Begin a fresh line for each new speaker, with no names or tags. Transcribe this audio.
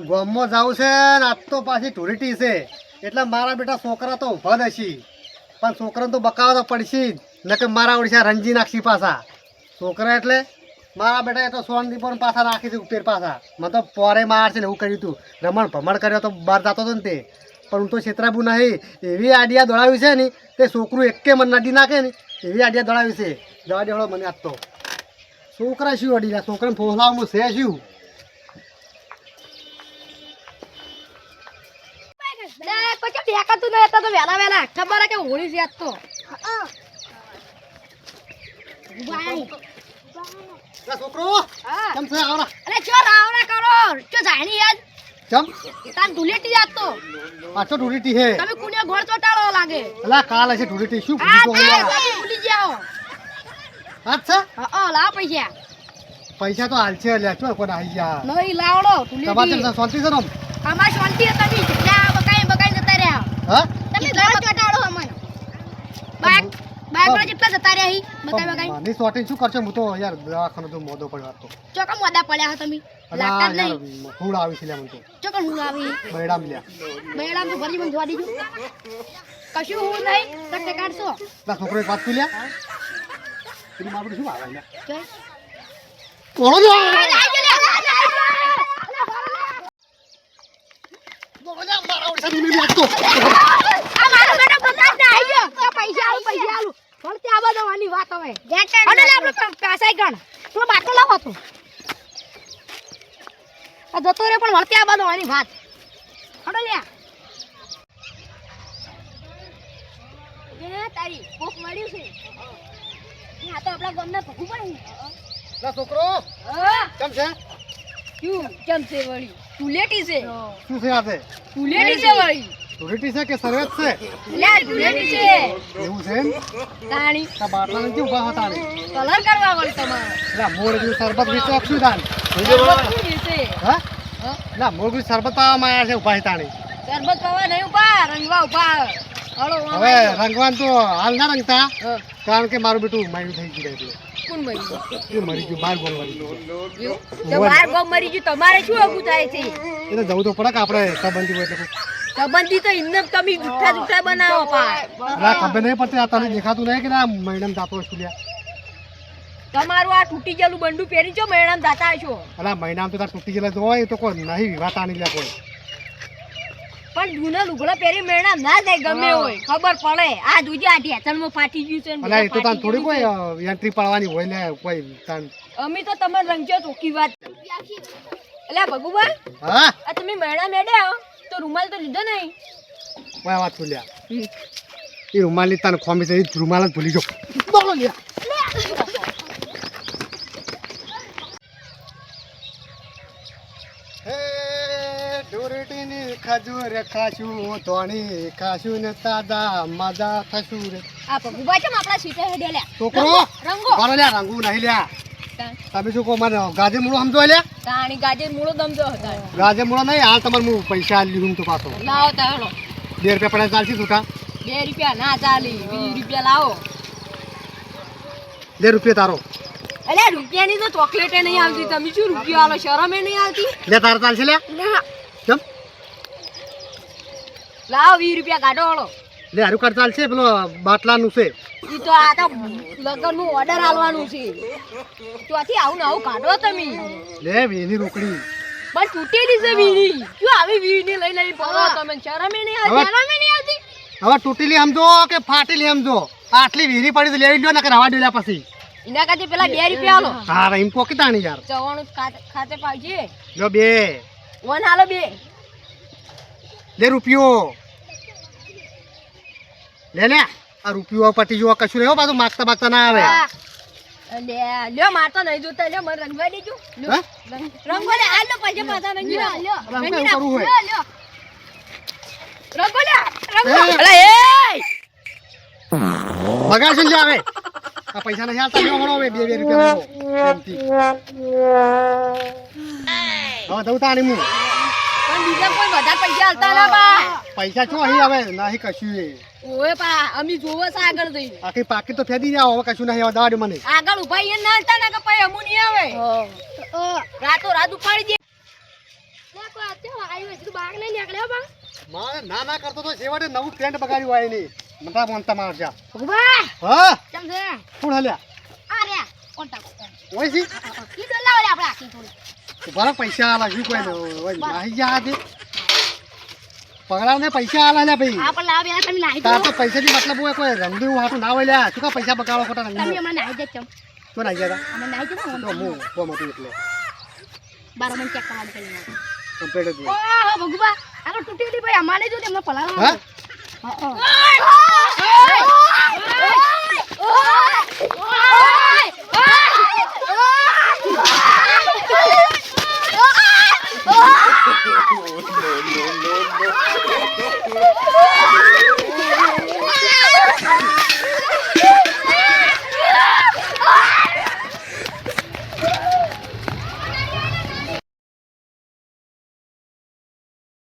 ગામમાં જાવું છે ને આજ તો પાછી ધૂળેટી છે એટલે મારા બેટા છોકરા તો ઊભા નથી પણ છોકરાને તો બકાવા તો પડશે જ નકે મારા ઓડિશા રંજી નાખશી પાછા છોકરા એટલે મારા બેટા એ તો સોનથી પણ પાછા નાખી દીધું ઉપેર પાછા મને તો પોરે માર છે ને એવું કર્યું હતું રમણ ભમણ કર્યો તો બહાર જતો હતો ને તે પણ હું તો છેતરાબુ નહીં એવી આડિયા દોડાવી છે ને તે છોકરું એકે મને નદી નાખે ને એવી આડિયા દોડાવી છે જવા દેવડો મને આજ તો છોકરા શું અડી રહ્યા છોકરાને ફોસલાવું છે શું
ખબર કે હોળી છે તો
છોકરો કેમ છે આવડા
અરે ચો રાવણા કરો ચો જાણી યાદ
ચમ
તાર ધુલેટી યાદ તો
પાછો ધૂળેટી હે
તમે કુને ઘોડ ચોટાળો લાગે
અલા કાલ હશે ધૂળેટી શું
આ
ભૂલી
ભૂલી જાઓ
અચ્છા
હા લા પૈસા
પૈસા તો હાલ છે લે ચો કોણ આવી ગયા
નહીં લાવડો ધુલેટી
તમારે શાંતિ છે ને
અમાર શાંતિ હતી જેટલા બકાઈ જતા રહ્યા
હા
તમે ઘોડ ચોટાળો અમન બાઈક પર જેટલા જતા રહ્યા હી બકાઈ
મને શોર્ટિંગ શું કરશે હું તો યાર દવાખાનો તો મોદો પડ્યો હતો
ચોકા મોદા પડ્યા હો તમે લાગતા જ નહીં
ફૂડ આવી છે લે મને તો
ચોકા હું આવી
બૈડામ લ્યા
મેડમ તો ભરી મને જોવા દીજો કશું હું નહીં કટે કાઢશો
ના છોકરો એક વાત લ્યા એની મારું શું આવે લ્યા
કે
કોણો જો
પૈસા આલું પણ ત્યાં બધવાની વાત હવે અને આપણે પૈસા ગણ તું બાટલો લાવો તો આ જતો રે પણ વળતે આ બધવાની વાત હડો લ્યા એ તારી કોક મળ્યું છે આ તો આપણા ગામના ભગુ પડી
ના છોકરો
હા
કેમ છે
ક્યું કેમ છે વળી ટુલેટી છે
શું છે આ છે
ટુલેટી છે વળી
ધૂળેટી છે કે સર્વેત છે
લે ટુલેટી છે
એવું છે એમ
તાણી
તા બાટલા નથી ઉભા હતા ને
કલર કરવા વળી તમારે
ના મોર જેવું શરબત વેચો આપશું તાન
શરબત છે
હા ના મોર જેવું શરબત પાવામાં આવ્યા છે ઉભા તાણી
શરબત પવા નહીં ઉપા રંગવા ઉપા હળો
હવે રંગવાન તો હાલ ના રંગતા કારણ કે મારું બેટું માર્યું થઈ ગયું એટલે
કોણ મરી ગયું
એ મરી ગયું બાર ગોળ મરી ગયું
તો બાર ગોમ મરી ગયું તમારે શું અગું થાય છે
એ તો જવું તો પડે કે આપણે સંબંધી હોય એટલે
સંબંધી તો ઇન્નમ તમે જૂઠા બનાવો પા
ના ખબર નહીં પડતી આ તને દેખાતું નહીં કે ના મેડમ દાતો છું લ્યા
તમારું આ તૂટી ગયેલું બંડું પહેરી છો મેડમ દાતા છો
અલા મહિનામાં તો તાર તૂટી ગયેલા તો હોય એ તો કોઈ નહીં વિવાહ તાણી લ્યા કોઈ
પણ જૂના લુગડા પહેરી મેડમ ના જાય ગમે હોય ખબર પડે આ દૂજે આ ઢેચણમાં ફાટી ગયું છે
અલા એ તો તાન થોડી કોઈ એન્ટ્રી પાડવાની હોય લે કોઈ તાન
અમે તો તમે રંગજો ચોખ્ખી વાત એટલે ભગુબા
હા
આ તમે મેડમ મેડ્યા તો રૂમાલ તો લીધો નહીં
કોઈ વાત છું લ્યા એ રૂમાલ ની તાને ખોમી છે એ રૂમાલ જ ભૂલી જો બોલો લ્યા હે ધૂળેટીની ખજૂર ખાશું ધોણી ખાશું ને તાજા મજા થશું રે
આ ભગુબા છે આપણા સીટે હેડ્યા
છોકરો
રંગો
મારો લ્યા રંગું નહીં લ્યા તમે શું કહો મને ગાજે મૂળો સમજો લ્યા
તાણી ગાજે મૂળો દમજો હતા
ગાજે મૂળો નહીં હાલ તમારે હું પૈસા લીધું તો પાછો
લાવો તાળો
2 રૂપિયા પડે ચાલશે છૂટા
2 રૂપિયા ના ચાલી 20 રૂપિયા લાવો
2 રૂપિયા તારો
અલે રૂપિયાની તો ચોકલેટ નહીં આવતી તમે શું રૂપિયા આલો શરમે નહીં આવતી
લે તારે ચાલશે લે
ના
કેમ
લાવો 20 રૂપિયા કાઢો હળો
લે હારું કાર્ડ ચાલશે પેલો બાટલાનું છે
ઈ તો આ તો લગનનું ઓર્ડર આલવાનું છે ત્યાંથી આવું ને આવું કાઢો તમે
લે વેની રોકડી
પણ તૂટેલી છે વીણી શું આવી વીણી લઈ લઈ પડો તમે શરમે નહીં આવતી શરમે નહીં આવતી
હવે તૂટેલી સમજો કે ફાટેલી સમજો આટલી વીરી પડી તો લેવી લ્યો ને કે રવા દેલા પછી
એના કાજે પેલા 2 રૂપિયા આલો
હા એમ પોકી તાણી યાર
ચવાણું ખાતે પાવજે
લો 2
વન હાલો 2
લે રૂપિયો લે લે આ રૂપિયો પટી જો કશું રહ્યો પાછું માગતા માગતા ના આવે
લે લ્યો મારતો નહીં જોતા લ્યો મને રંગવા દેજો
હા
રંગો લે આલો પૈસા પાછા રંગી લ્યો
રંગો કરવું હોય
લ્યો રંગો લે રંગો
અલે
એ
બગાડ છે આવે આ પૈસા નહીં હાલતા લ્યો હણો 2 રૂપિયા એમથી હવે દઉં તાણી હું
પણ બીજા કોઈ વધારે પૈસા હાલતા ના બા
પૈસા શું અહીં હવે નહીં કશું એ
ઓએ પા અમી જોવો છે આગળ જઈ
આખી પાકી તો ફેદી જાવ હવે કશું નહીં હવે દાડ મને
આગળ ઉભા અહીંયા ના હાલતા ના કે ભાઈ અમુ નહીં આવે રાતો રાત ઉપાડી દે.
મારે ના ના કરતો તો છેવટે નવું પેન્ટ બગાડ્યું હોય નહીં મતા મોનતા માર જા
ભગવા
હા
કેમ છે?
કોણ હલ્યા
આ રે કોન્ટા
ઓય સી
કી દો લાવ રે આપણે આખી થોડી.
ઉભારા પૈસા આલા શું કોઈ ઓય નાહી જા દે પગલાને પૈસા આલા લ્યા ભાઈ
આ પણ લાવ યાર તમે નાહી
તાર
દો.
તો પૈસાની મતલબ હોય કોઈ રંગદેવું હાટું ના હોય લ્યા શું કા પૈસા બગાડો ખોટા
તમે
રંગદેવું
હમણાં નાહી દે ચમ.
તો નાહી ગયા
અમે નાહી દે
તો હું કોમતું એટલે
બાર મને ચેક કરવાનું કરી નાખો.
કમ્પ્લીટ જ
ઓહો ભગવા આગળ તૂટી ગઈ ભાઈ અમારે જો તેમને પલાળવા.
હા
ઓય